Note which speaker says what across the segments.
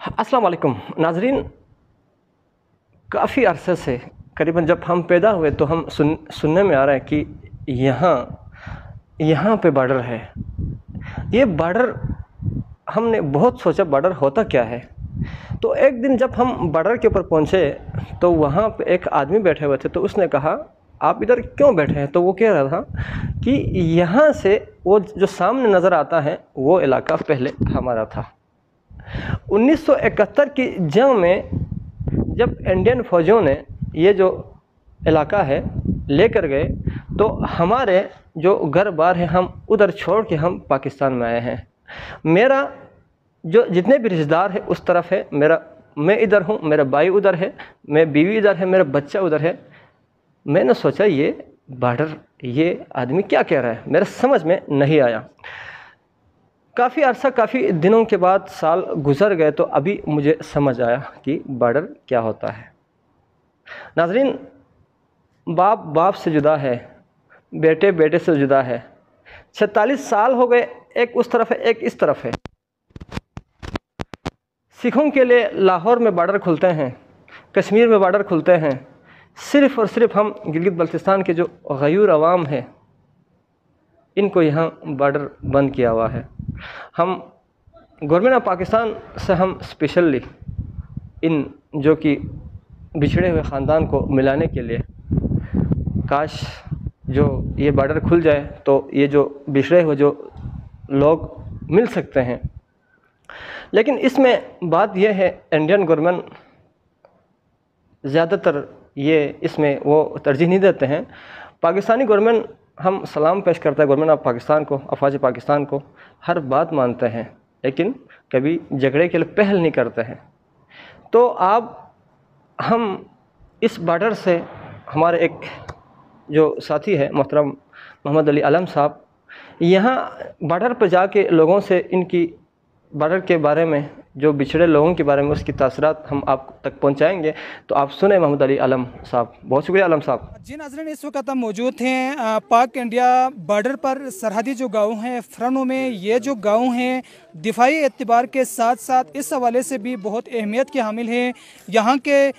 Speaker 1: अस्सलाम वालेकुम नाजरीन। काफ़ी अरसे से करीबन जब हम पैदा हुए तो हम सुनने में आ रहा है कि यहाँ पे बॉर्डर है। ये बॉर्डर हमने बहुत सोचा बॉर्डर होता क्या है। तो एक दिन जब हम बॉर्डर के ऊपर पहुँचे तो वहाँ पे एक आदमी बैठे हुए थे, तो उसने कहा आप इधर क्यों बैठे हैं। तो वो कह रहा था कि यहाँ से वो जो सामने नज़र आता है वो इलाका पहले हमारा था। 1971 की जंग में जब इंडियन फ़ौजियों ने ये जो इलाका है लेकर गए तो हमारे जो घर बार हैं हम उधर छोड़ के हम पाकिस्तान में आए हैं। मेरा जो जितने भी रिश्तेदार है उस तरफ है, मैं इधर हूँ, मेरा भाई उधर है, मेरी बीवी इधर है, मेरा बच्चा उधर है। मैंने सोचा ये बॉर्डर, ये आदमी क्या कह रहा है, मेरे समझ में नहीं आया। काफ़ी दिनों के बाद साल गुज़र गए तो अभी मुझे समझ आया कि बॉर्डर क्या होता है। नाज़रीन, बाप से जुदा है, बेटे से जुदा है। 46 साल हो गए, एक उस तरफ है एक इस तरफ है। सिखों के लिए लाहौर में बॉर्डर खुलते हैं, कश्मीर में बॉर्डर खुलते हैं। सिर्फ़ और सिर्फ हम गिलगित बल्तिस्तान के जो गयूर अवाम है इनको यहाँ बॉर्डर बंद किया हुआ है। हम गवर्नमेंट ऑफ पाकिस्तान से हम स्पेशली इन जो कि बिछड़े हुए ख़ानदान को मिलाने के लिए, काश जो ये बॉर्डर खुल जाए तो ये जो बिछड़े हुए जो लोग मिल सकते हैं। लेकिन इसमें बात यह है, इंडियन गवर्नमेंट ज़्यादातर ये इसमें वो तरजीह नहीं देते हैं। पाकिस्तानी गवर्नमेंट, हम सलाम पेश करते हैं गवर्नमेंट ऑफ पाकिस्तान को, अफवाज पाकिस्तान को, हर बात मानते हैं लेकिन कभी झगड़े के लिए पहल नहीं करते हैं। तो हम इस बॉर्डर से हमारे एक जो साथी है मोहतरम मोहम्मद अली आलम साहब, यहाँ बॉर्डर पर जाके लोगों से इनकी बॉर्डर के बारे में, जो बिछड़े लोगों के बारे में उसकी तासरात हम आप तक पहुंचाएंगे। तो आप सुने मोहम्मद अली आलम साहब। बहुत शुक्रिया आलम साहब।
Speaker 2: जी नाज़रीन, इस वक्त हम मौजूद हैं पाक इंडिया बॉर्डर पर। सरहदी जो गाँव हैं फ्रनों में, ये जो गाँव हैं दिफाई एतबार के साथ साथ इस हवाले से भी बहुत अहमियत के हामिल हैं। यहाँ के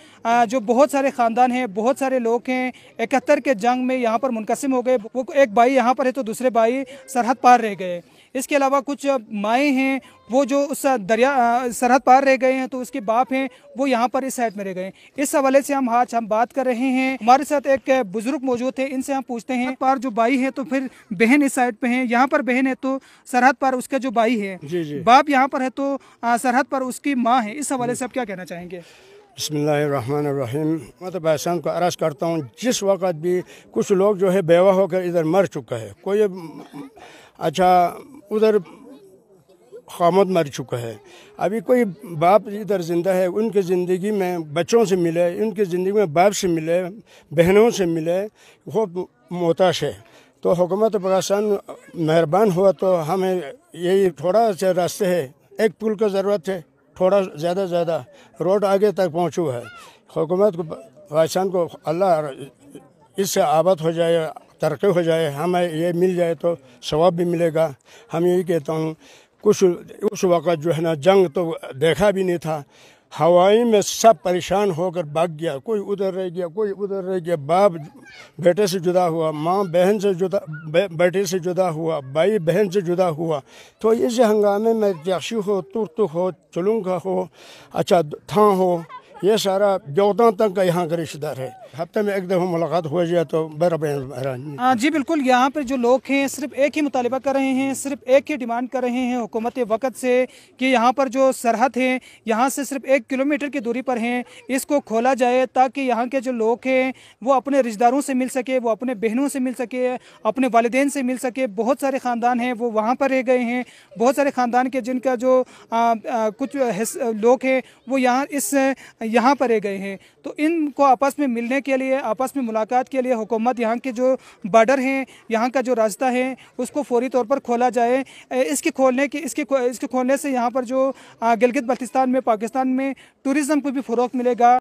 Speaker 2: जो बहुत सारे ख़ानदान हैं, बहुत सारे लोग हैं, 71 के जंग में यहाँ पर मुनक़सिम हो गए। वो एक भाई यहाँ पर है तो दूसरे भाई सरहद पार रह गए। इसके अलावा कुछ माएँ हैं वो जो उस सरहद पार रह गए हैं, तो उसके बाप हैं वो यहाँ पर इस साइड में रह गए। इस हवाले से हम बात कर रहे हैं। हमारे साथ एक बुजुर्ग मौजूद थे, इनसे हम पूछते हैं पार जो भाई है तो फिर बहन इस साइड पे हैं, यहाँ पर बहन है तो सरहद पार उसका जो भाई है, जी। बाप यहाँ पर है तो सरहद पर उसकी माँ है। इस हवाले से आप क्या कहना चाहेंगे?
Speaker 3: बिस्मिल्लाहिर्रहमानिर्रहीम। मैं तो भाईसान को अर्ज़ करता हूँ, जिस वक़्त भी कुछ लोग जो है बेवा होकर इधर मर चुका है, कोई अच्छा उधर ख़ामद मर चुका है, अभी कोई बाप इधर ज़िंदा है, उनकी ज़िंदगी में बच्चों से मिले, उनकी ज़िंदगी में बाप से मिले, बहनों से मिले, वो मोहताज है। तो हुकूमत पाकिस्तान मेहरबान हुआ तो हमें यही थोड़ा सा रास्ते है, एक पुल की ज़रूरत है, थोड़ा ज़्यादा रोड आगे तक पहुँचू है। हुकूमत को पाकिस्तान को अल्लाह इससे आबाद हो जाए, तरक्की हो जाए, हमें ये मिल जाए तो सवाब भी मिलेगा। हम यही कहता हूँ। कुछ उस वक़्त जो है ना जंग तो देखा भी नहीं था, हवाई में सब परेशान होकर भाग गया, कोई उधर रह गया, कोई उधर रह गया। बाप बेटे से जुदा हुआ, माँ बहन से जुदा, बेटे से जुदा हुआ, भाई बहन से जुदा हुआ। तो इस हंगामे में जाशी हो, तुर्त हो, चलूंगा हो, अच्छा था हो, ये सारा जोधा तक का यहाँ का रिश्तेदार है। हफ्ते में एक दफ़ा मुलाकात हो जाए तो बराबर।
Speaker 2: जी बिल्कुल, यहाँ पर जो लोग हैं सिर्फ एक ही मुतालिबा कर रहे हैं, सिर्फ एक ही डिमांड कर रहे हैं हुकूमत वक़्त से कि यहाँ पर जो सरहद है यहाँ से सिर्फ 1 किलोमीटर की दूरी पर हैं, इसको खोला जाए ताकि यहाँ के जो लोग हैं वो अपने रिश्तेदारों से मिल सके, वो अपने बहनों से मिल सके, अपने वालिदैन से मिल सके। बहुत सारे ख़ानदान हैं वो वहाँ पर रह गए हैं, बहुत सारे ख़ानदान के जिनका जो कुछ लोग हैं वो यहाँ पर रह गए हैं। तो इनको आपस में मिलने के लिए, आपस में मुलाकात के लिए हुकूमत यहाँ के जो बॉर्डर हैं, यहाँ का जो रास्ता है उसको फौरी तौर पर खोला जाए। इसके खोलने से यहाँ पर जो गिलगित बल्तिस्तान में, पाकिस्तान में टूरिज़्म को भी फ़रोग़ मिलेगा।